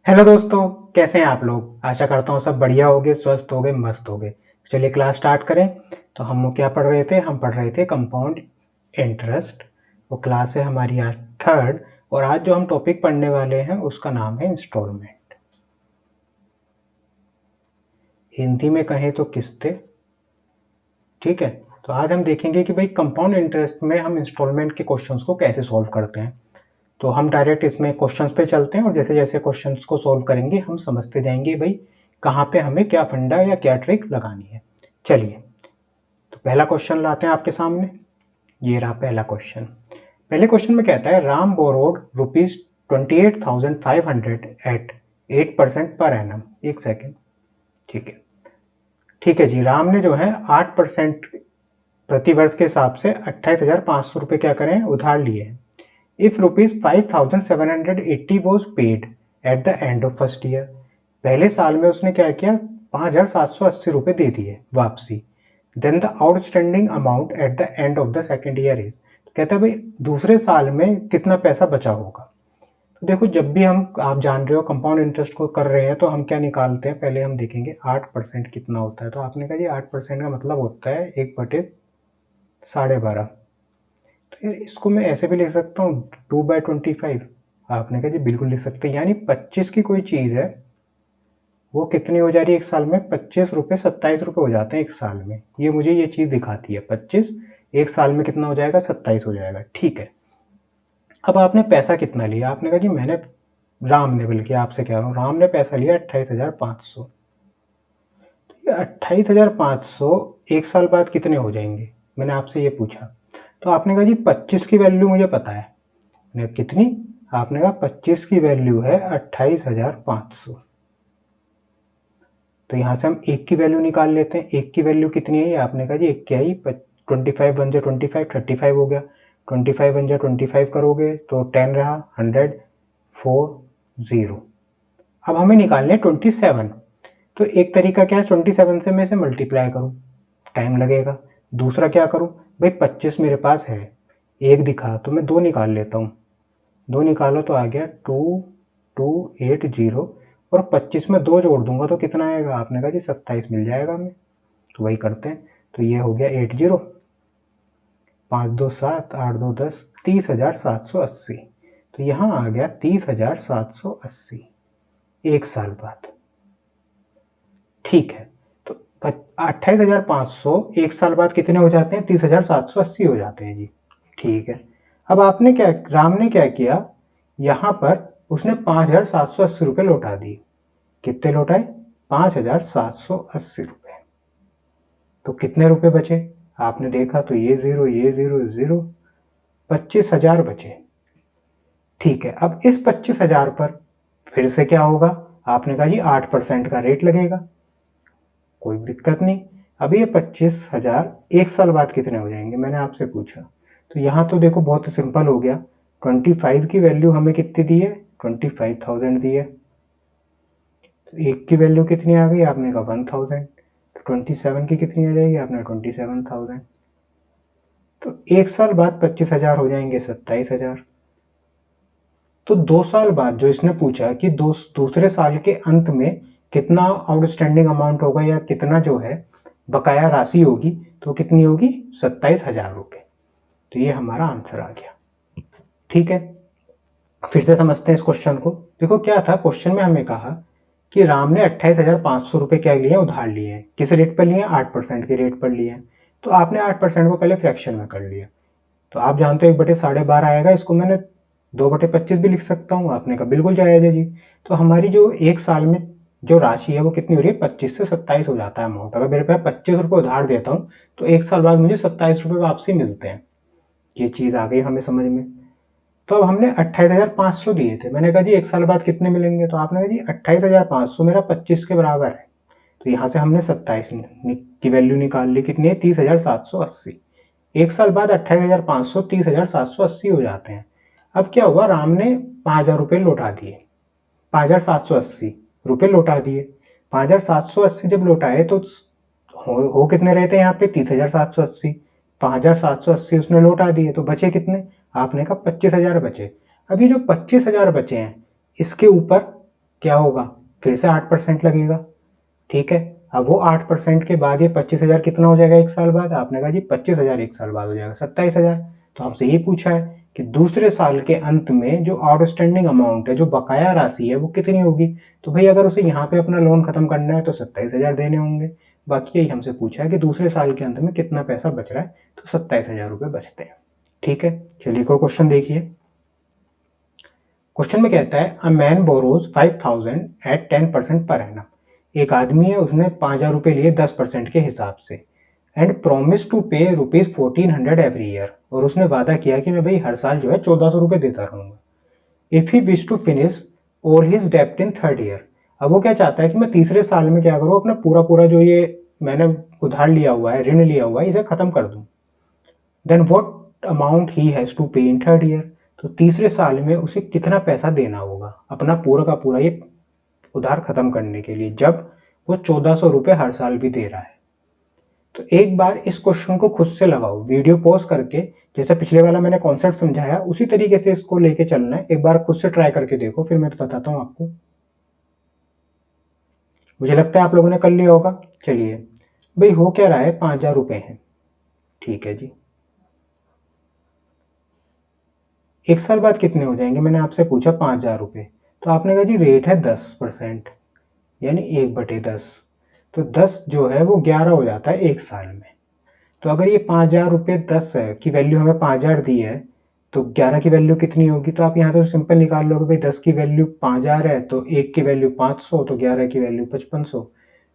Hello दोस्तों, कैसे हैं आप लोग। आशा करता हूँ सब बढ़िया होगे, स्वस्थ होगे, मस्त होगे। चलिए क्लास स्टार्ट करें। तो हम क्या पढ़ रहे थे, हम पढ़ रहे थे कंपाउंड इंटरेस्ट। वो क्लास है हमारी आज थर्ड। और आज जो हम टॉपिक पढ़ने वाले हैं उसका नाम है इंस्टॉलमेंट। हिंदी में कहें तो किस्तें। ठीक है। तो आज हम देखेंगे कि भाई कंपाउंड इंटरेस्ट में हम इंस्टॉलमेंट के क्वेश्चंस को कैसे सॉल्व करते हैं। तो हम डायरेक्ट इसमें क्वेश्चंस पे चलते हैं और जैसे जैसे क्वेश्चंस को सॉल्व करेंगे हम समझते जाएंगे भाई कहाँ पे हमें क्या फंडा या क्या ट्रिक लगानी है। चलिए, तो पहला क्वेश्चन लाते हैं आपके सामने। ये रहा पहला क्वेश्चन। पहले क्वेश्चन में कहता है Ram borrowed ₹28,500 eight 8% per annum. एक सेकेंड। ठीक है। ठीक है जी, राम ने जो है 8% प्रति वर्ष के हिसाब से 28,500 रुपये क्या करें उधार लिए हैं। If ₹5,780 was paid at the end of first year. पहले साल में उसने क्या किया, 5,780 रुपये दे दिए वापसी। Then the outstanding amount at the end of the second year is. तो कहता है भाई दूसरे साल में कितना पैसा बचा होगा। तो देखो, जब भी हम, आप जान रहे हो, कंपाउंड इंटरेस्ट को कर रहे हैं तो हम क्या निकालते हैं, पहले हम देखेंगे 8% कितना होता है। तो आपने कहा जी 8% का मतलब होता है 1/12.5। तो यार इसको मैं ऐसे भी लिख सकता हूँ 2/25। आपने कहा जी बिल्कुल लिख सकते हैं, यानी 25 की कोई चीज़ है वो कितनी हो जा रही है एक साल में, 25 रुपये 27 रुपये हो जाते हैं एक साल में। ये मुझे ये चीज़ दिखाती है 25, एक साल में कितना हो जाएगा, 27 हो जाएगा। ठीक है। अब आपने पैसा कितना लिया, आपने कहा जी मैंने, राम ने, बल्कि आपसे कह रहा हूँ, राम ने पैसा लिया 28,500। तो ये 28,500 एक साल बाद कितने हो जाएंगे, मैंने आपसे ये पूछा। तो आपने कहा जी 25 की वैल्यू मुझे पता है। ने कितनी, आपने कहा 25 की वैल्यू है 28,500। तो यहाँ से हम एक की वैल्यू निकाल लेते हैं। एक की वैल्यू कितनी है, आपने कहा जी एक क्या ही, 25 बन जाए 25, 35 हो गया। 25 बन जाए 25 करोगे तो 10 रहा, 100, 40। अब हमें निकालने 27। तो एक तरीका क्या है, 27 से मैं इसे मल्टीप्लाई करूँ, टाइम लगेगा। दूसरा क्या करूँ, भाई 25 मेरे पास है, एक दिखा तो मैं दो निकाल लेता हूँ। दो निकालो तो आ गया 2280। और 25 में दो जोड़ दूंगा तो कितना आएगा, आपने कहा जी 27 मिल जाएगा हमें। तो वही करते हैं। तो ये हो गया 80, 5 2 7, 8 2 10, 30,780। तो यहाँ आ गया 30,780 एक साल बाद। ठीक है। तो 28,500 एक साल बाद कितने हो जाते हैं, 30,780 हो जाते हैं जी। ठीक है। अब आपने क्या, राम ने क्या किया, यहाँ पर उसने 5,780 रुपये लौटा दिए। कितने लौटाए, 5,780 रुपये। तो कितने रुपए बचे, आपने देखा तो ये जीरो, ये जीरो, जीरो, 25,000 बचे। ठीक है। अब इस 25,000 पर फिर से क्या होगा, आपने कहा जी 8% का रेट लगेगा, कोई दिक्कत नहीं। अब ये 25,000 एक साल बाद कितने हो जाएंगे, मैंने आपसे पूछा। तो यहाँ तो देखो बहुत सिंपल हो गया। 25 की वैल्यू हमें कितनी दी है, 25,000 दी है। तो एक की वैल्यू कितनी आ गई, आपने कहा 1,000। तो 27 की कितनी आ जाएगी, आपने 27,000। तो एक साल बाद 25,000 हो जाएंगे 27,000। तो 2 साल बाद जो इसने पूछा कि दूसरे साल के अंत में कितना आउटस्टैंडिंग अमाउंट होगा या कितना जो है बकाया राशि होगी, तो कितनी होगी, 27,000 रुपये। तो ये हमारा आंसर आ गया। ठीक है। फिर से समझते हैं इस क्वेश्चन को। देखो क्या था, क्वेश्चन में हमें कहा कि राम ने 28,500 रुपये क्या लिए, उधार लिए हैं। किस रेट पर लिए, 8% के रेट पर लिए हैं। तो आपने 8% को पहले फ्रैक्शन में कर लिया। तो आप जानते हो 1/12.5 आएगा, इसको मैंने 2/25 भी लिख सकता हूँ। आपने कहा बिल्कुल जायज़ है जी। तो हमारी जो एक साल में जो राशि है वो कितनी हो रही है, 25 से 27 हो जाता है अमाउंट। अगर मेरे पास 25 रुपये उधार देता हूँ तो एक साल बाद मुझे 27 रुपये वापसी मिलते हैं। ये चीज़ आ गई हमें समझ में। तो अब हमने 28,500 दिए थे, मैंने कहा जी एक साल बाद कितने मिलेंगे। तो आपने कहा जी 28,500 मेरा 25 के बराबर है। तो यहाँ से हमने 27 की वैल्यू निकाल ली, कितनी है, 30,780। एक साल बाद 28,500 30,780 हो जाते हैं। अब क्या हुआ, राम ने 5,000 रुपये लौटा दिए, 5,780 रुपये लौटा दिए। 5,780 जब लौटाए तो हो कितने रहे थे यहाँ पे, 30,780। 5,780 उसने लौटा दिए तो बचे कितने, आपने कहा 25,000 बचे। अब ये जो 25,000 बचे हैं इसके ऊपर क्या होगा, फिर से 8% लगेगा। ठीक है, अब वो 8% के बाद ये 25,000 कितना हो जाएगा एक साल बाद? आपने कहा जी 25,000 एक साल बाद हो जाएगा 27,000। तो हमसे ये पूछा है कि दूसरे साल के अंत में जो आउटस्टैंडिंग अमाउंट है, जो बकाया राशि है, वो कितनी होगी? तो भाई अगर उसे यहाँ पे अपना लोन खत्म करना है तो 27,000 देने होंगे। बाकी यही हमसे पूछा है कि दूसरे साल के अंत में कितना पैसा बच रहा है, तो 27,000 रुपये बचते हैं। ठीक है, चलिए एक और क्वेश्चन देखिए। क्वेश्चन में कहता है a man borrows 5,000 eight 10% per annum. एक आदमी है, उसने 5,000 रुपये लिए 10% के हिसाब से, एंड प्रोमिस टू पे ₹1,400 एवरी ईयर। और उसने वादा किया कि मैं भाई हर साल जो है 1,400 रुपये देता रहूंगा। If he wish to finish और हिज डेप्ट इन थर्ड ईयर। अब वो क्या चाहता है कि मैं तीसरे साल में क्या करूँ, अपना पूरा पूरा जो ये मैंने उधार लिया हुआ है, ऋण लिया हुआ है, इसे खत्म कर दूं। Then what amount he has to pay in third year. तो तीसरे साल में उसे कितना पैसा देना होगा अपना पूरा का पूरा ये उधार खत्म करने के लिए, जब वो 1,400 रुपये हर साल भी दे रहा है। तो एक बार इस क्वेश्चन को खुद से लगाओ, वीडियो पॉज करके, जैसे पिछले वाला मैंने कॉन्सेप्ट समझाया उसी तरीके से इसको लेके चलना है। एक बार खुद से ट्राई करके देखो, फिर मैं तो बताता हूँ आपको। मुझे लगता है आप लोगों ने कर लिया होगा। चलिए भाई, हो क्या रहा है, 5,000 रुपये हैं। ठीक है जी, एक साल बाद कितने हो जाएंगे? मैंने आपसे पूछा 5,000 रुपये, तो आपने कहा जी रेट है 10%, यानी 1/10। तो 10 जो है वो 11 हो जाता है एक साल में। तो अगर ये 5,000 रुपये 10 है की वैल्यू हमें 5,000 दी है, तो 11 की वैल्यू कितनी होगी? तो आप यहाँ से सिंपल निकाल लोगे भाई, 10 की वैल्यू 5,000 है तो 1 की वैल्यू 500, तो 11 की वैल्यू 5500।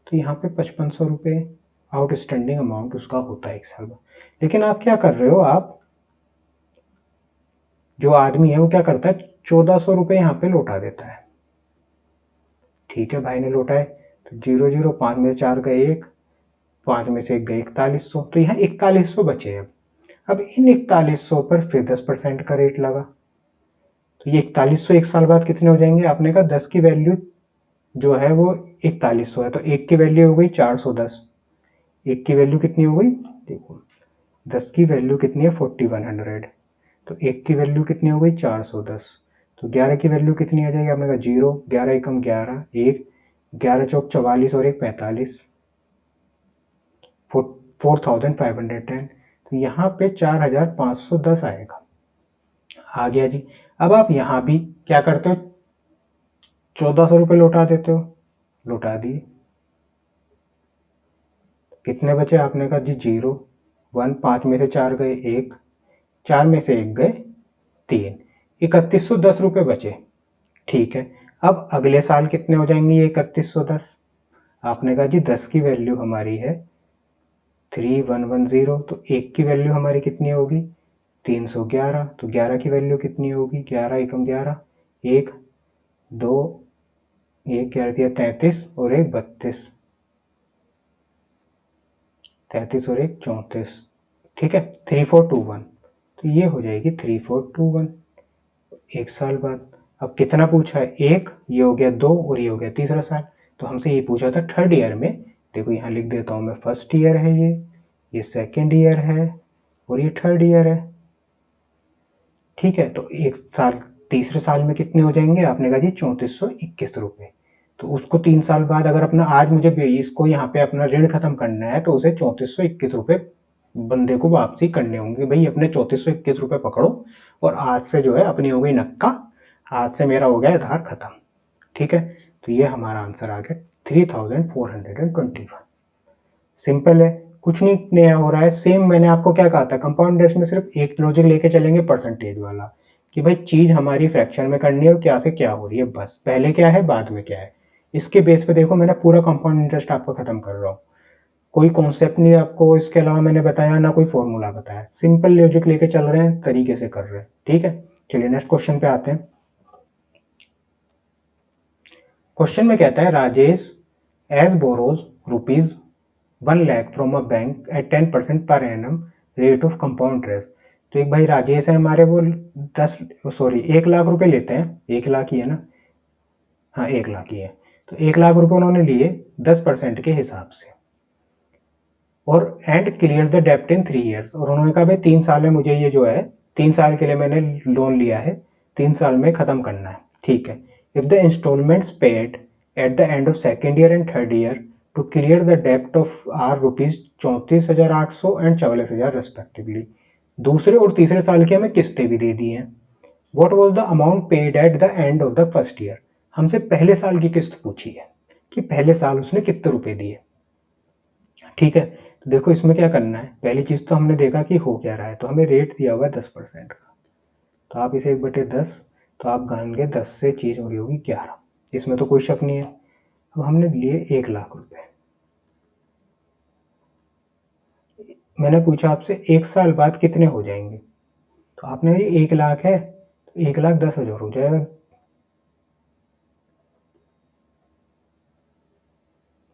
तो यहाँ पे 5500 रुपये आउटस्टैंडिंग अमाउंट उसका होता है एक साल में। लेकिन आप क्या कर रहे हो, आप जो आदमी है वो क्या करता है, 1,400 रुपये यहाँ पे लौटा देता है। ठीक है, भाई ने लौटाए, तो 0 0 5 में से 4 गए 1, 5 में से 1 गए 4100, तो यहाँ 4100 बचे। अब इन 4100 पर फिर 10% का रेट लगा, तो ये 4100 एक साल बाद कितने हो जाएंगे? आपने कहा 10 की वैल्यू जो है वो 4100 है, तो 1 की वैल्यू हो गई 410। 1 की वैल्यू कितनी हो गई, देखो 10 की वैल्यू कितनी है 4100, तो 1 की वैल्यू कितनी हो गई 410। तो 11 की वैल्यू कितनी आ जाएगी? आपने कहा 0, 11 एकम 11, 1, 11 चौक 44 और 1 45, 4510। तो यहाँ पे 4,510 आएगा। आ गया जी। अब आप यहाँ भी क्या करते हो, 1,400 रुपये लौटा देते हो, लौटा दिए। कितने बचे? आपने कहा जी 0 1, 5 में से 4 गए 1, 4 में से 1 गए 3, 3,110 रुपये बचे। ठीक है, अब अगले साल कितने हो जाएंगे ये 3,110? आपने कहा जी 10 की वैल्यू हमारी है 3,110, तो 1 की वैल्यू हमारी कितनी होगी 311, तो 11 की वैल्यू कितनी होगी 11 एकम 11, 1 2, 1 11 दिया 33 और 1 32, 33 और 1 34। ठीक है, 3421, तो ये हो जाएगी 3421 एक साल बाद। अब कितना पूछा है, एक, ये हो गया 2 और ये हो गया तीसरा साल। तो हमसे ये पूछा था थर्ड ईयर में। देखो यहाँ लिख देता हूँ मैं, फर्स्ट ईयर है ये सेकेंड ईयर है और ये थर्ड ईयर है। ठीक है, तो एक साल तीसरे साल में कितने हो जाएंगे? आपने कहा जी 3,421 रुपये। तो उसको 3 साल बाद अगर अपना आज मुझे इसको यहाँ पे अपना ऋण खत्म करना है, तो उसे 3,421 रुपये बंदे को वापसी करने होंगे। भाई अपने 3,421 रुपये पकड़ो और आज से जो है अपनी हो गई नक्का, आज से मेरा हो गया आधार खत्म। ठीक है, तो ये हमारा आंसर आ गया 3,421। सिंपल है, कुछ नहीं नया हो रहा है। सेम मैंने आपको क्या कहा था, कंपाउंड इंटरेस्ट में सिर्फ एक लॉजिक लेके चलेंगे, परसेंटेज वाला, कि भाई चीज हमारी फ्रैक्शन में करनी है और क्या से क्या हो रही है, बस पहले क्या है बाद में क्या है। इसके बेस पे देखो मैंने पूरा कंपाउंड इंटरेस्ट आपको खत्म कर रहा हूँ। कोई कॉन्सेप्ट नहीं आपको इसके अलावा मैंने बताया, ना कोई फॉर्मूला बताया, सिंपल लॉजिक लेके चल रहे हैं, तरीके से कर रहे हैं। ठीक है, चलिए नेक्स्ट क्वेश्चन पे आते हैं। क्वेश्चन में कहता है Rajesh has borrows rupees 1 lakh from a bank at 10% per annum rate of compound interest. तो एक भाई राजेश है हमारे, वो 1 लाख रुपए लेते हैं, 1 लाख ही है ना, हाँ 1 लाख ही है। तो 1 लाख रुपए उन्होंने लिए 10% के हिसाब से, और एंड क्लियर द डेप्ट इन 3 ईयर्स। और उन्होंने कहा भाई 3 साल में मुझे ये जो है, 3 साल के लिए मैंने लोन लिया है, 3 साल में खत्म करना है। ठीक है, if the installments paid at the end of second year and third year to clear the डेप्ट ऑफ आर ₹34,800 एंड 44,000 रेस्पेक्टिवली। दूसरे और तीसरे साल की हमें किस्तें भी दे दी हैं। What was the amount paid at the end of the first year. हमसे पहले साल की किस्त पूछी है कि पहले साल उसने कितने रुपए दिए। ठीक है, तो देखो इसमें क्या करना है। पहली चीज तो हमने देखा कि हो क्या रहा है, तो हमें रेट दिया हुआ है 10% का, तो आप इसे 1/10, तो आप गाएंगे 10 से चीज हो रही होगी 11, इसमें तो कोई शक नहीं है। अब हमने लिए 1,00,000 रुपए। मैंने पूछा आपसे 1 साल बाद कितने हो जाएंगे, तो आपने ये 1,00,000 है तो 1,10,000 हो जाएगा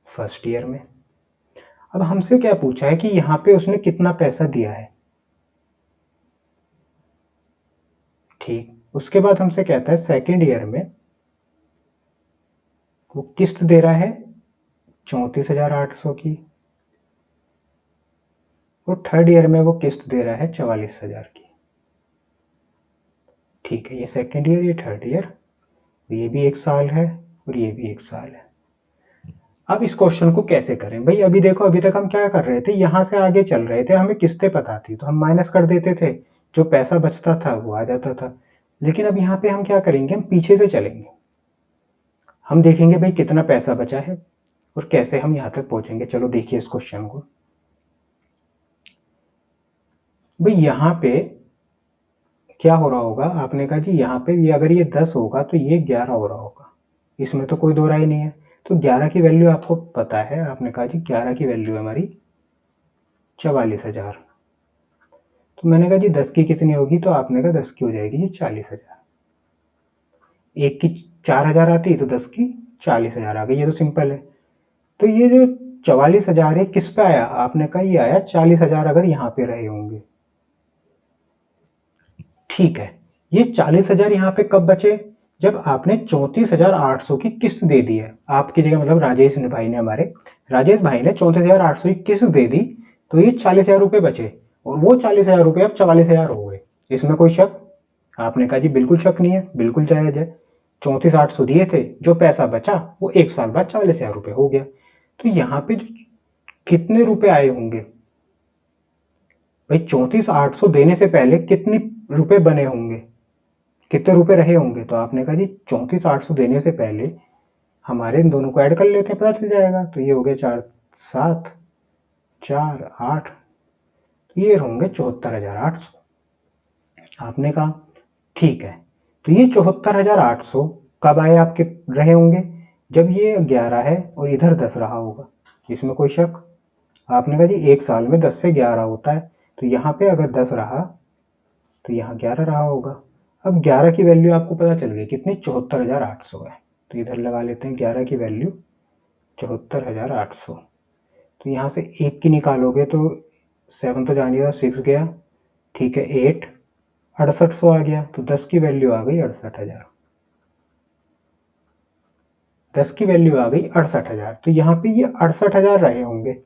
फर्स्ट ईयर में। अब हमसे क्या पूछा है कि यहाँ पे उसने कितना पैसा दिया है। ठीक, उसके बाद हमसे कहता है सेकेंड ईयर में वो किस्त दे रहा है 34,800 की, और थर्ड ईयर में वो किस्त दे रहा है 44,000 की। ठीक है, ये सेकेंड ईयर, ये थर्ड ईयर, ये भी 1 साल है और ये भी 1 साल है। अब इस क्वेश्चन को कैसे करें भाई। अभी देखो, अभी तक हम क्या कर रहे थे, यहां से आगे चल रहे थे, हमें किस्तें पता थी तो हम माइनस कर देते थे, जो पैसा बचता था वो आ जाता था। लेकिन अब यहाँ पे हम क्या करेंगे, हम पीछे से चलेंगे, हम देखेंगे भाई कितना पैसा बचा है और कैसे हम यहाँ तक पहुंचेंगे। चलो देखिए इस क्वेश्चन को। भाई यहाँ पे क्या हो रहा होगा, आपने कहा जी यहाँ पे ये अगर ये 10 होगा तो ये 11 हो रहा होगा, इसमें तो कोई दो राय नहीं है। तो 11 की वैल्यू आपको पता है, आपने कहा जी 11 की वैल्यू है हमारी 44,000। तो मैंने कहा जी 10 की कितनी होगी, तो आपने कहा 10 की हो जाएगी जी 40,000। एक की 4,000 आती तो 10 की 40,000 आ गई, ये तो सिंपल है। तो ये जो 44,000 है किस पे आया, आपने कहा ये आया 40,000 अगर यहाँ पे रहे होंगे। ठीक है, ये 40,000 यहाँ पे कब बचे, जब आपने 34,800 की किस्त दे दी है। आपकी जगह मतलब राजेश भाई ने, हमारे राजेश भाई ने 34,800 की किस्त दे दी, तो ये 40,000 रुपये बचे, और वो 40,000 रुपये अब 44,000 हो गए। इसमें कोई शक, आपने कहा जी बिल्कुल शक नहीं है, बिल्कुल जायज है। 34,800 दिए थे, जो पैसा बचा वो 1 साल बाद 40,000 रुपये हो गया। तो यहाँ पे जो कितने रुपए आए होंगे भाई, 34,800 देने से पहले कितने रुपए बने होंगे, कितने रुपए रहे होंगे। तो आपने कहा जी 34,800 देने से पहले हमारे इन दोनों को ऐड कर लेते हैं, पता चल जाएगा। तो ये हो गया 4 7 4 8, ये होंगे 74,800। आपने कहा ठीक है, तो ये 74,800 कब आए आपके रहे होंगे, जब ये 11 है और इधर 10 रहा होगा, इसमें कोई शक। आपने कहा जी 1 साल में 10 से 11 होता है, तो यहाँ पे अगर 10 रहा तो यहाँ 11 रहा होगा। अब 11 की वैल्यू आपको पता चल गई कितनी, 74,800 है। तो इधर लगा लेते हैं 11 की वैल्यू 74,800। तो यहाँ से 1 की निकालोगे तो 7 तो जान रहा, 6 गया, ठीक है 8, 6800 आ गया। तो 10 की वैल्यू आ गई 68,000, 10 की वैल्यू आ गई 68,000। तो यहाँ पे ये 68,000 रहे होंगे।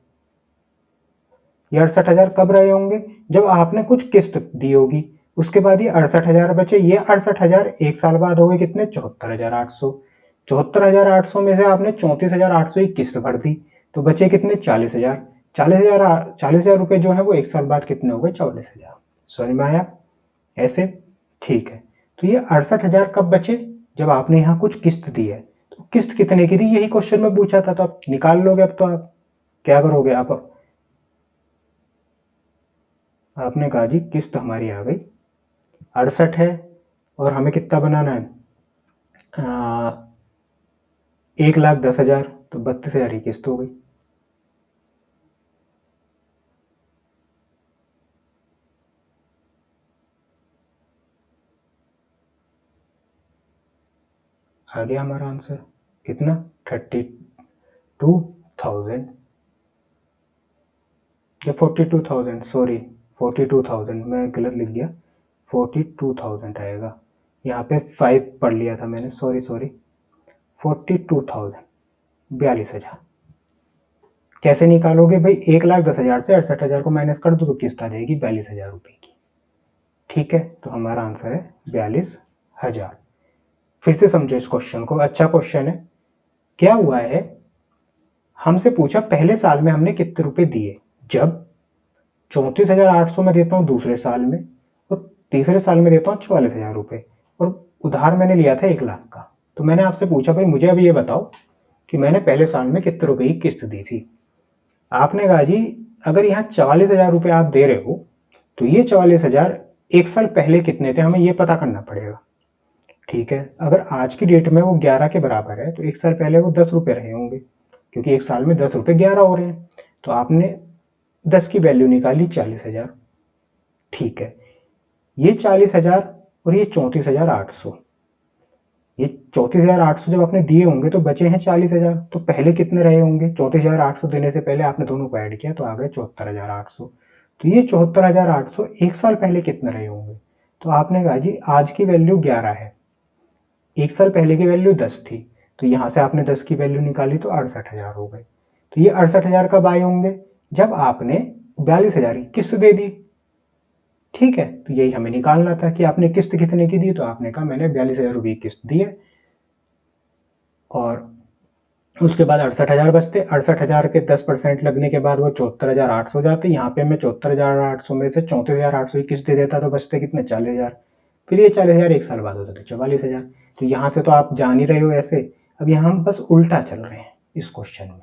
ये 68,000 कब रहे होंगे, जब आपने कुछ किस्त दी होगी, उसके बाद ये 68,000 बचे। ये 68,000 1 साल बाद हो गए कितने, 74,800। 74,800 में से आपने 34,800 की किस्त भर दी, तो बचे कितने, 40,000। 40,000 रुपए जो है वो 1 साल बाद कितने हो गए, 44,000। समझ में आया ऐसे। ठीक है, तो ये 68,000 कब बचे, जब आपने यहाँ कुछ किस्त दी है। तो किस्त कितने की दी, यही क्वेश्चन में पूछा था, तो आप निकाल लोगे। अब तो आप क्या करोगे, आप आपने कहा जी किस्त हमारी आ गई 68 है, और हमें कितना बनाना है, 1,10,000, तो 32,000 की किस्त हो गई। आ गया हमारा आंसर कितना, 32,000 या 42,000, सॉरी 42,000, मैं गलत लिख गया, 42,000 आएगा। यहाँ पे 5 पढ़ लिया था मैंने, सॉरी 42,000, 42,000। कैसे निकालोगे भाई, 1,10,000 से 68,000 को माइनस कर दो तो किस्त आ जाएगी 42,000 रुपये की। ठीक है, तो हमारा आंसर है 42,000। फिर से समझो इस क्वेश्चन को, अच्छा क्वेश्चन है। क्या हुआ है, हमसे पूछा पहले साल में हमने कितने रुपए दिए। जब 34,800 में देता हूँ दूसरे साल में, और तीसरे साल में देता हूँ 44,000 रुपये, और उधार मैंने लिया था 1 लाख का। तो मैंने आपसे पूछा भाई मुझे अब ये बताओ कि मैंने पहले साल में कितने रुपए की किस्त दी थी। आपने कहा जी अगर यहाँ 44,000 रुपये आप दे रहे हो तो ये 44,000 एक साल पहले कितने थे हमें ये पता करना पड़ेगा। ठीक है, अगर आज की डेट में वो 11 के बराबर है तो एक साल पहले वो 10 रुपये रहे होंगे, क्योंकि एक साल में 10 रुपये 11 हो रहे हैं। तो आपने 10 की वैल्यू निकाली 40,000। ठीक है, ये 40,000 और ये 34,800, ये 34,800 जब आपने दिए होंगे तो बचे हैं 40,000। तो पहले कितने रहे होंगे, 34,800 देने से पहले आपने दोनों को ऐड किया तो आ गए 74,800। तो ये 74,800 एक साल पहले कितने रहे होंगे। तो आपने कहा जी आज की वैल्यू 11 है, एक साल पहले की वैल्यू 10 थी, तो यहाँ से आपने 10 की वैल्यू निकाली तो 68,000 हो गए। तो ये 68,000 कब आए होंगे, जब आपने 42,000 की किस्त दे दी। ठीक है, तो यही हमें निकालना था कि आपने किस्त कितने की दी। तो आपने कहा मैंने 42,000 रुपये की किस्त दी है, और उसके बाद 68,000 बचते। 68,000 के 10% लगने के बाद वो 74,800 जाते। यहाँ पे मैं 74,800 में से 34,800 की किस्त दे देता तो बचते कितने, 40,000। फिर ये 40,000 एक साल बाद होते थे 44,000। तो यहाँ से तो आप जान ही रहे हो ऐसे। अब यहाँ हम बस उल्टा चल रहे हैं इस क्वेश्चन में।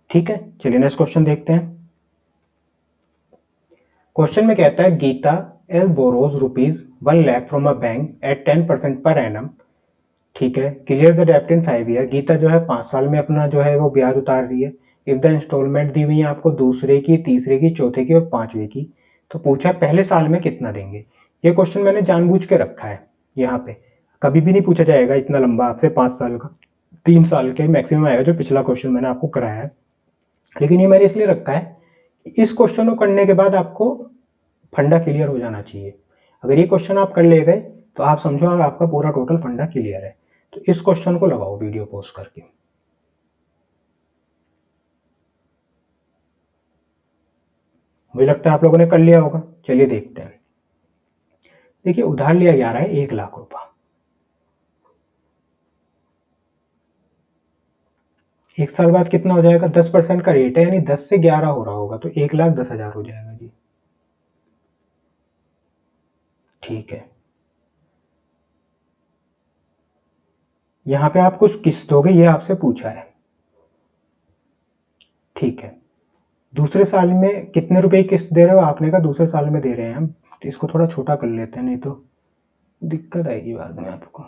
ठीक है, चलिए नेक्स्ट क्वेश्चन देखते हैं। क्वेश्चन में कहता है Geeta L borrows ₹1 lakh from a bank at 10% per annum. ठीक है, क्लियर द डेब्ट इन 5 ईयर। गीता जो है 5 साल में अपना जो है वो ब्याज उतार रही है। इफ द इंस्टॉलमेंट दी हुई है आपको दूसरे की, तीसरे की, चौथे की और पांचवे की। तो पूछा पहले साल में कितना देंगे। ये क्वेश्चन मैंने जानबूझ के रखा है यहाँ पे, कभी भी नहीं पूछा जाएगा इतना लंबा आपसे 5 साल का, 3 साल के मैक्सिमम आएगा जो पिछला क्वेश्चन मैंने आपको कराया है। लेकिन ये मैंने इसलिए रखा है कि इस क्वेश्चन को करने के बाद आपको फंडा क्लियर हो जाना चाहिए। अगर ये क्वेश्चन आप कर ले गए तो आप समझो आपका पूरा टोटल फंडा क्लियर है। तो इस क्वेश्चन को लगाओ वीडियो पॉज करके। मुझे लगता है आप लोगों ने कर लिया होगा। चलिए देखते हैं। देखिए उधार लिया जा रहा है 1 लाख रुपया। एक साल बाद कितना हो जाएगा, 10% का रेट है, यानी 10 से 11 हो रहा होगा तो 1,10,000 हो जाएगा जी। ठीक है, यहां पे आप कुछ किस्त दोगे ये आपसे पूछा है। ठीक है, दूसरे साल में कितने रुपए की किस्त दे रहे हो, आपने कहा दूसरे साल में दे रहे हैं हम। तो इसको थोड़ा छोटा कर लेते हैं, नहीं तो दिक्कत आएगी बाद में आपको।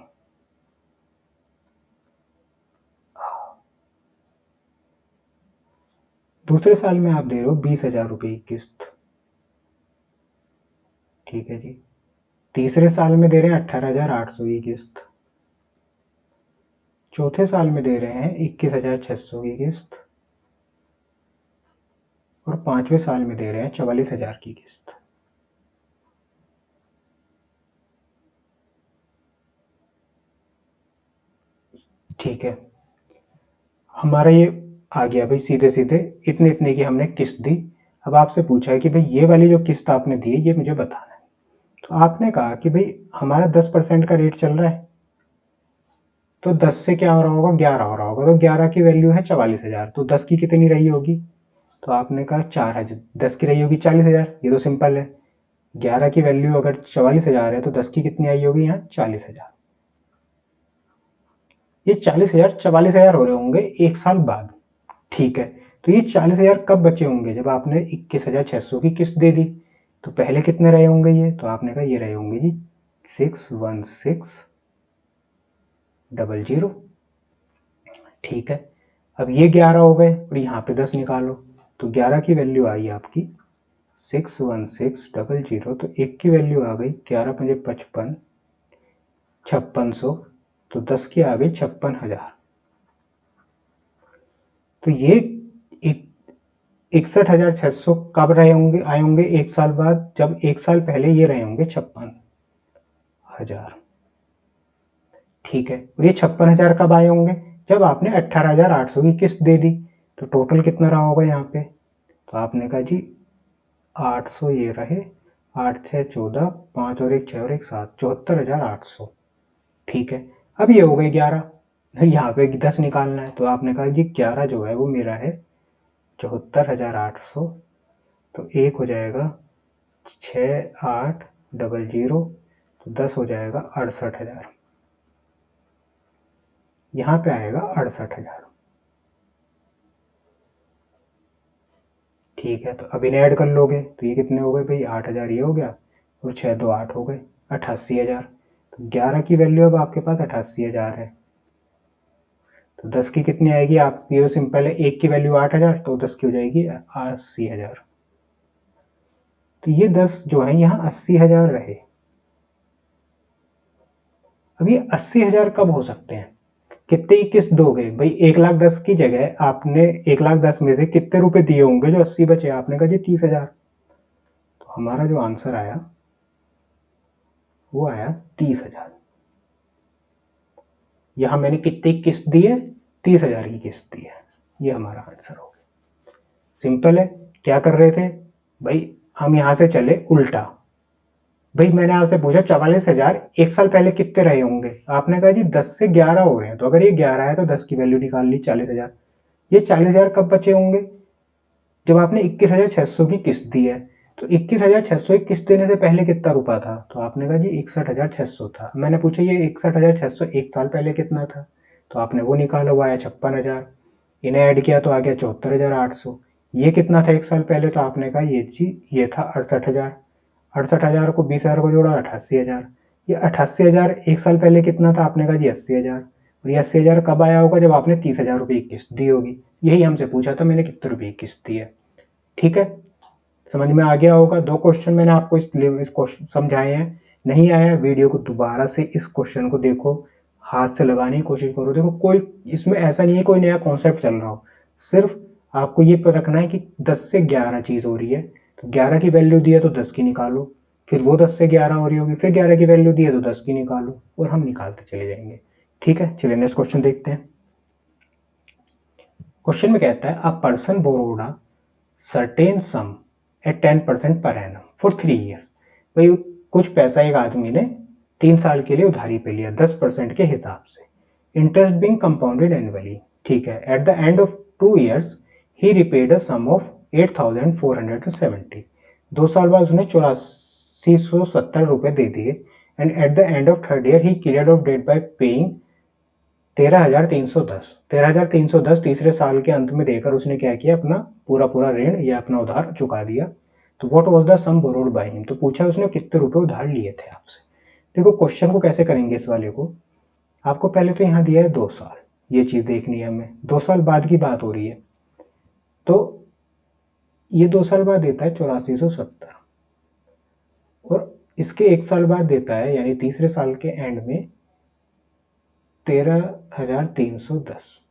दूसरे साल में आप दे रहे हो 20,000 रुपये की किस्त। ठीक है जी, तीसरे साल में दे रहे हैं 18,800 की किस्त। चौथे साल में दे रहे हैं 21,600 की किस्त, और पांचवें साल में दे रहे हैं 44,000 की किस्त। ठीक है, हमारा ये आ गया भाई, सीधे सीधे इतने इतने की हमने किस्त दी। अब आपसे पूछा है कि भाई ये वाली जो किस्त आपने दी है ये मुझे बताना है। तो आपने कहा कि भाई हमारा 10% का रेट चल रहा है, तो 10 से क्या हो रहा होगा, 11 हो रहा होगा। तो 11 की वैल्यू है 44,000, तो 10 की कितनी रही होगी। तो आपने कहा 4,000, 10 की रही होगी 40,000। ये तो सिंपल है, 11 की वैल्यू अगर 44,000 है तो 10 की कितनी आई होगी यहाँ, 40,000। ये 40,000 44,000 हो रहे होंगे एक साल बाद। ठीक है, तो ये 40,000 कब बचे होंगे, जब आपने 21,600 की किस्त दे दी। तो पहले कितने रहे होंगे ये, तो आपने कहा ये रहे होंगे जी 616,000। ठीक है, अब ये 11 हो गए और यहाँ पे 10 निकालो। तो 11 की वैल्यू आई आपकी 616,000। तो एक की वैल्यू आ गई 11×5 = 55, 5600। तो 10 की आ गई 56,000। तो ये 61,600 कब रहे होंगे, आए होंगे एक साल बाद, जब एक साल पहले ये रहे होंगे 56,000। ठीक है, और ये 56,000 कब आए होंगे, जब आपने 18,800 की किस्त दे दी। तो टोटल कितना रहा होगा यहाँ पे, तो आपने कहा जी 800 ये रहे, 8 6 14, 5 और 1 6 और 1 7, 74,800। ठीक है, अब ये हो गए 11, फिर यहाँ पे 10 निकालना है, तो आपने कहा जी 11 जो है वो मेरा है 74,800, तो एक हो जाएगा 6800, तो 10 हो जाएगा 68,000, यहाँ पे आएगा 68,000। ठीक है, तो अब इन्हें ऐड कर लोगे तो ये कितने हो गए भाई, 8,000 ये हो गया और 6 2 8 हो गए 88,000। तो 11 की वैल्यू अब आपके पास 88,000 है, तो 10 की कितनी आएगी आपकी, तो सिंपल है, एक की वैल्यू 8,000 तो 10 की हो जाएगी 80,000। तो ये 10 जो है यहाँ 80,000 रहे। अब ये 80,000 कब हो सकते हैं, कितने की किस्त दोगे भाई, 1,10,000 की जगह आपने 1,10,000 में से कितने रुपए दिए होंगे जो 80 बचे, आपने कहा जी 30,000, तो हमारा जो आंसर आया वो आया 30,000। यहां मैंने कितने की किस्त दी है, 30,000 की किस्त दी है, ये हमारा आंसर हो गया। सिंपल है, क्या कर रहे थे भाई, हम यहां से चले उल्टा। भाई मैंने आपसे पूछा 44,000 एक साल पहले कितने रहे होंगे, आपने कहा जी 10 से 11 हो रहे हैं, तो अगर ये 11 है तो 10 की वैल्यू निकाल ली 40,000। ये 40,000 कब बचे होंगे, जब आपने 21,600 की किस्त दी है। तो 21,600 की किस्त देने से पहले कितना रुपया था, तो आपने कहा जी 61,600 था। मैंने पूछा ये 61,600 एक साल पहले कितना था, तो आपने वो निकाला, वो आया 56,000। इन्हें ऐड किया तो आ गया 74,800। ये कितना था एक साल पहले, तो आपने कहा ये जी ये था 68,000। 68,000 को 20,000 को जोड़ा 88,000। ये 88,000 एक साल पहले कितना था, आपने कहा जी 80,000। और ये 80,000 कब आया होगा, जब आपने 30,000 रुपये की किस्त दी होगी। यही हमसे पूछा था मैंने कितने रुपये की किस्त दी है। ठीक है, समझ में आ गया होगा। दो क्वेश्चन मैंने आपको इस क्वेश्चन समझाए हैं। नहीं आया, वीडियो को दोबारा से इस क्वेश्चन को देखो, हाथ से लगाने की कोशिश करो। देखो कोई इसमें ऐसा नहीं है कोई नया कॉन्सेप्ट चल रहा हो, सिर्फ आपको ये पर रखना है कि 10 से 11 चीज हो रही है, तो 11 की वैल्यू दी है तो 10 की निकालो, फिर वो 10 से 11 हो रही होगी, फिर 11 की वैल्यू दी है तो 10 की निकालो, और हम निकालते चले जाएंगे। ठीक है, चलिए नेक्स्ट क्वेश्चन देखते हैं। क्वेश्चन में कहता है a person borrowed a certain sum at 10% per annum for 3 years. भाई कुछ पैसा एक आदमी ने 3 साल के लिए उधारी पे लिया 10% के हिसाब से, इंटरेस्ट बिंग कंपाउंडेड एनुअली। ठीक है, at the end of 2 years he repaid a sum of 8,470। 2 साल बाद उसने 8470 रुपए दे दिए, and at the end of 3rd year he cleared off debt by paying 13,310। 13,310 तीसरे साल के अंत में देकर उसने क्या किया, अपना पूरा पूरा ऋण या अपना उधार चुका दिया। तो what was the sum borrowed by him, तो पूछा उसने कितने रुपए उधार लिए थे आपसे। देखो क्वेश्चन को कैसे करेंगे इस वाले को, आपको पहले तो यहाँ दिया है 2 साल, ये चीज देखनी है हमें, 2 साल बाद की बात हो रही है, तो ये 2 साल बाद देता है 8470, और इसके 1 साल बाद देता है यानी तीसरे साल के एंड में 13,310।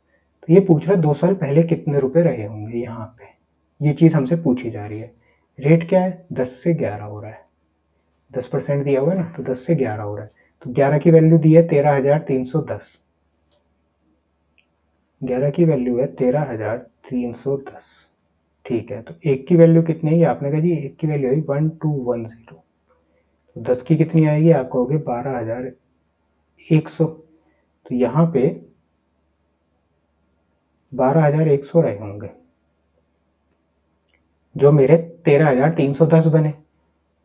तो ये पूछ रहा है 2 साल पहले कितने रुपए रहे होंगे, यहाँ पे ये चीज हमसे पूछी जा रही है। रेट क्या है, 10 से 11 हो रहा है, 10% दिया हुआ है ना, तो 10 से 11 हो रहा है, तो 11 की वैल्यू दी है 13,310, 11 की वैल्यू है 13,310। ठीक है, तो एक की वैल्यू कितनी है, आपने कहा जी एक की वैल्यू है 1210, तो 10 की कितनी आएगी, आप कहोगे 12,100, तो यहाँ पे 12,100 रहे होंगे जो मेरे 13,310 बने।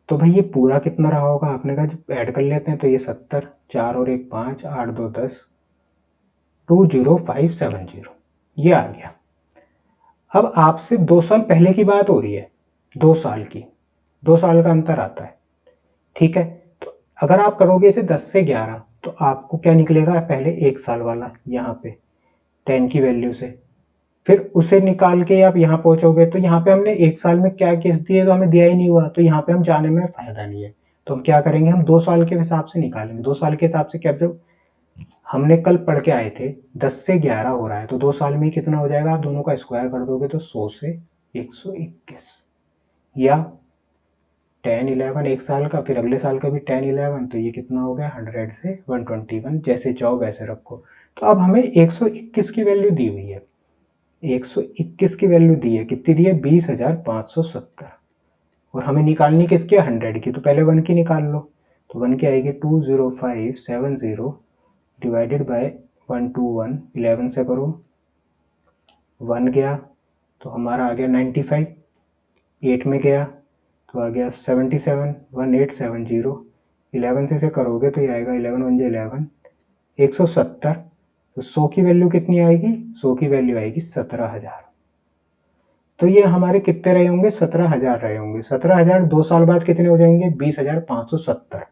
तो भाई ये पूरा कितना रहा होगा, आपने कहा जब ऐड कर लेते हैं तो ये 70, 4 और 1 5, 8 2 10, 20570 ये आ गया। अब आपसे 2 साल पहले की बात हो रही है, 2 साल की, 2 साल का अंतर आता है। ठीक है, तो अगर आप करोगे इसे 10 से 11 तो आपको क्या निकलेगा, पहले 1 साल वाला यहाँ पे 10 की वैल्यू से, फिर उसे निकाल के आप यहाँ पहुंचोगे, तो यहाँ पे हमने 1 साल में क्या किस्त दी है तो हमें दिया ही नहीं हुआ, तो यहाँ पे हम जाने में फायदा नहीं है। तो हम क्या करेंगे, हम 2 साल के हिसाब से निकालेंगे। 2 साल के हिसाब से क्या, जब हमने कल पढ़ के आए थे 10 से 11 हो रहा है, तो 2 साल में कितना हो जाएगा, आप दोनों का स्क्वायर कर दोगे तो 100 से 121, या 10-11 एक साल का, फिर अगले साल का भी 10-11, तो ये कितना हो गया 100 से 121, जैसे चाहो वैसे रखो। तो अब हमें 121 की वैल्यू दी हुई है, 121 की वैल्यू दी है, कितनी दी है 20,570, और हमें निकालनी किसकी है 100 की, तो पहले 1 की निकाल लो, तो 1 की आएगी 20570 डिवाइडेड बाय 1 2 1, 11 से करो, 1 गया तो हमारा आ गया 95, 8 में गया तो आ गया 77, 1870, 11 से करोगे तो ये आएगा 11 1 11, 170। तो 100 की वैल्यू कितनी आएगी? 100 की वैल्यू आएगी 17,000। तो ये हमारे कितने रहे होंगे? 17,000 रहे होंगे। 17,000 2 साल बाद कितने हो जाएंगे? 20,570।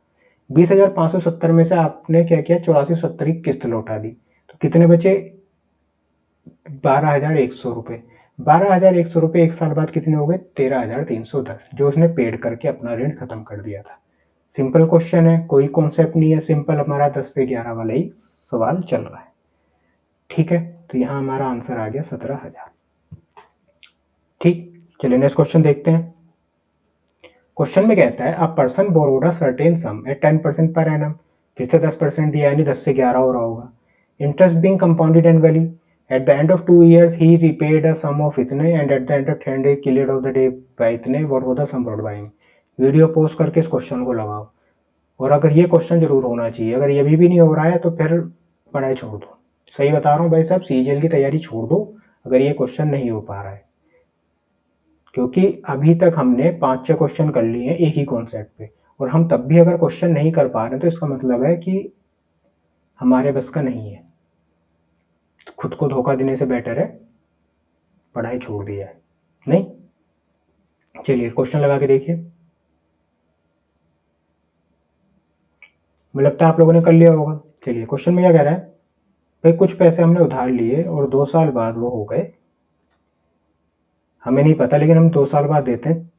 20,570 में से आपने क्या किया? 8470 की किस्त लौटा दी, तो कितने बचे? 12,100 रुपये। 12,100 रुपये 1 साल बाद कितने हो गए? 13,310, जो उसने पेड करके अपना ऋण खत्म कर दिया था। सिंपल क्वेश्चन है, कोई कॉन्सेप्ट नहीं है, सिंपल हमारा 10 से 11 वाला ही सवाल चल रहा है। ठीक है, तो यहाँ हमारा आंसर आ गया 17,000। ठीक, चलिए नेक्स्ट क्वेश्चन देखते हैं। क्वेश्चन में कहता है a person borrowed a certain sum at 10% per annum, फिर से 10% दिया यानी 10 से 11 हो रहा होगा। Interest being compounded annually, at the end of 2 years he repaid a sum of इतने, and at the end of 10 days cleared off the debt by इतने, what was the sum borrowed by him. Video post करके इस question को लगाओ, और अगर ये question जरूर होना चाहिए। अगर ये भी नहीं हो रहा है तो फिर पढ़ाई छोड़ दो। सही बता रहा हूँ भाई साहब, सीजीएल की तैयारी छोड़ दो अगर ये क्वेश्चन नहीं हो पा रहा है, क्योंकि अभी तक हमने 5-6 क्वेश्चन कर लिए हैं एक ही कॉन्सेप्ट पे, और हम तब भी अगर क्वेश्चन नहीं कर पा रहे तो इसका मतलब है कि हमारे बस का नहीं है। तो खुद को धोखा देने से बेटर है पढ़ाई छोड़ दिया है। नहीं, चलिए क्वेश्चन लगा के देखिए, मुझे लगता है आप लोगों ने कर लिया होगा। चलिए क्वेश्चन में क्या कह रहा है, भाई कुछ पैसे हमने उधार लिए और 2 साल बाद वो हो गए, हमें नहीं पता, लेकिन हम 2 साल बाद देते हैं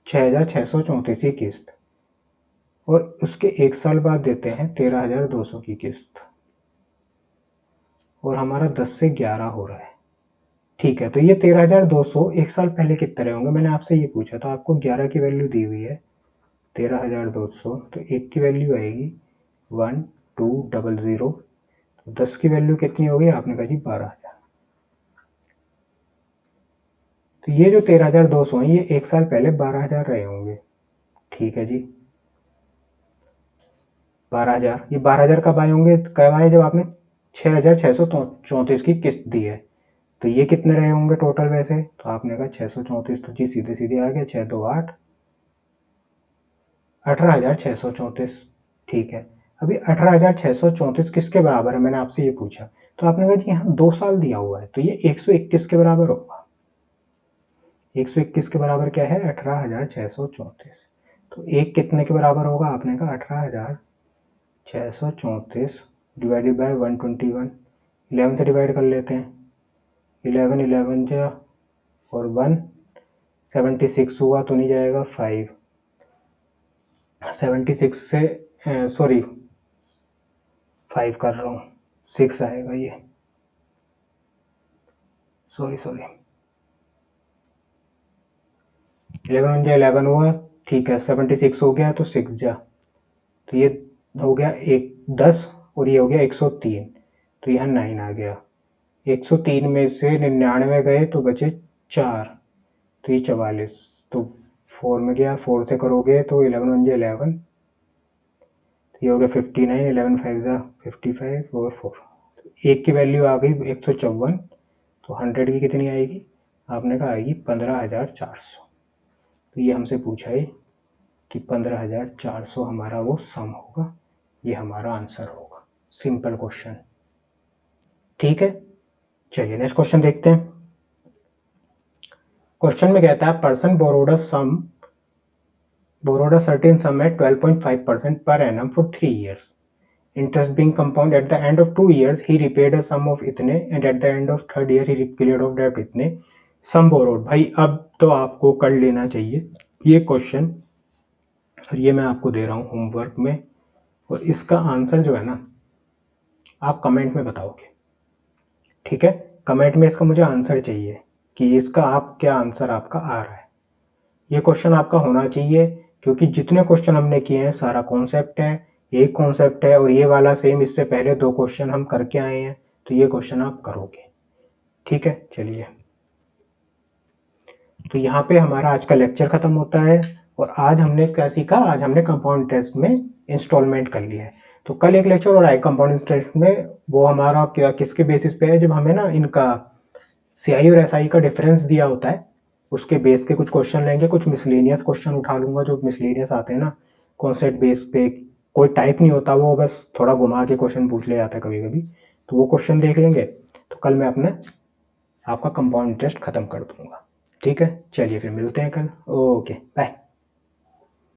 6,634 की किस्त, और उसके 1 साल बाद देते हैं 13,200 की किस्त, और हमारा 10 से 11 हो रहा है। ठीक है, तो ये 13,200 1 साल पहले कितने रहे होंगे? मैंने आपसे ये पूछा था, आपको 11 की वैल्यू दी हुई है, 13,200, तो 1 की वैल्यू आएगी 1200, तो 10 की वैल्यू कितनी होगी? आपने कहा जी 12,000। तो ये जो 13,200 है ये 1 साल पहले 12,000 रहे होंगे। ठीक है जी, 12,000, ये 12,000 कब आए होंगे? कब आए? जब आपने 6,634 की किस्त दी है। तो ये कितने रहे होंगे टोटल वैसे? तो आपने कहा 634, तो जी सीधे सीधे आ गया 6 2 8, 18,634। ठीक है, अभी 18,634 किसके बराबर है? मैंने आपसे ये पूछा, तो आपने कहा जी यहाँ 2 साल दिया हुआ है, तो ये 121 के बराबर होगा। 121 के बराबर क्या है? 18,634। तो एक कितने के बराबर होगा? आपने कहा 18,634 डिवाइडेड बाय 121, 11 से डिवाइड कर लेते हैं, 11 11 जा और 1, 76 हुआ तो नहीं जाएगा, 5, 76 से सॉरी 5 कर रहा हूँ, 6 आएगा ये, सॉरी 11 जा 11 हुआ, ठीक है, 76 हो गया तो 6 जा, तो ये हो गया 10, और ये हो गया 103, तो यहाँ 9 आ गया। 103 में से 99 गए तो बचे 4, तो ये 44, तो 4 में गया, 4 से करोगे तो 11 1 जा 11, ये हो गया 59, 11 5 जा 55 और 4, एक की वैल्यू आ गई 154, तो 100 की कितनी आएगी? आपने कहा आएगी 15,400। तो ये हमसे पूछा है कि 15,400 हमारा वो सम होगा, ये हमारा आंसर होगा। Simple question. ठीक है, चलिए नेक्स्ट क्वेश्चन देखते हैं। क्वेश्चन में कहता है person borrowed a certain sum at 12.5% per annum for 3 years. Interest being compound, at the end of 2 years he repaid a sum of इतने, and at the end of 3rd year he cleared off debt इतने, sum borrowed। भाई अब तो आपको कर लेना चाहिए ये क्वेश्चन, और ये मैं आपको दे रहा हूँ होमवर्क में, और इसका आंसर जो है ना आप कमेंट में बताओगे। ठीक है, कमेंट में इसका मुझे आंसर चाहिए कि इसका आप क्या आंसर आपका आ रहा है। ये क्वेश्चन आपका होना चाहिए, क्योंकि जितने क्वेश्चन हमने किए हैं सारा कॉन्सेप्ट है, एक कॉन्सेप्ट है, और ये वाला सेम इससे पहले 2 क्वेश्चन हम करके आए हैं, तो ये क्वेश्चन आप करोगे। ठीक है, चलिए तो यहाँ पे हमारा आज का लेक्चर खत्म होता है, और आज हमने क्या सीखा? आज हमने कंपाउंड इंटरेस्ट में इंस्टॉलमेंट कर लिया है। तो कल एक लेक्चर और आएगा कंपाउंड इंटरेस्ट में, वो हमारा क्या किसके बेसिस पे है, जब हमें ना इनका CI और SI का डिफरेंस दिया होता है उसके बेस के कुछ क्वेश्चन लेंगे, कुछ मिसलेनियस क्वेश्चन उठा लूंगा, जो मिसलेनियस आते हैं ना कॉन्सेप्ट बेस पे, कोई टाइप नहीं होता, वो बस थोड़ा घुमा के क्वेश्चन पूछ ले जाता है कभी कभी, तो वो क्वेश्चन देख लेंगे। तो कल मैं अपने आपका कंपाउंड इंटरेस्ट खत्म कर दूंगा। ठीक है, चलिए फिर मिलते हैं कल। Okay bye.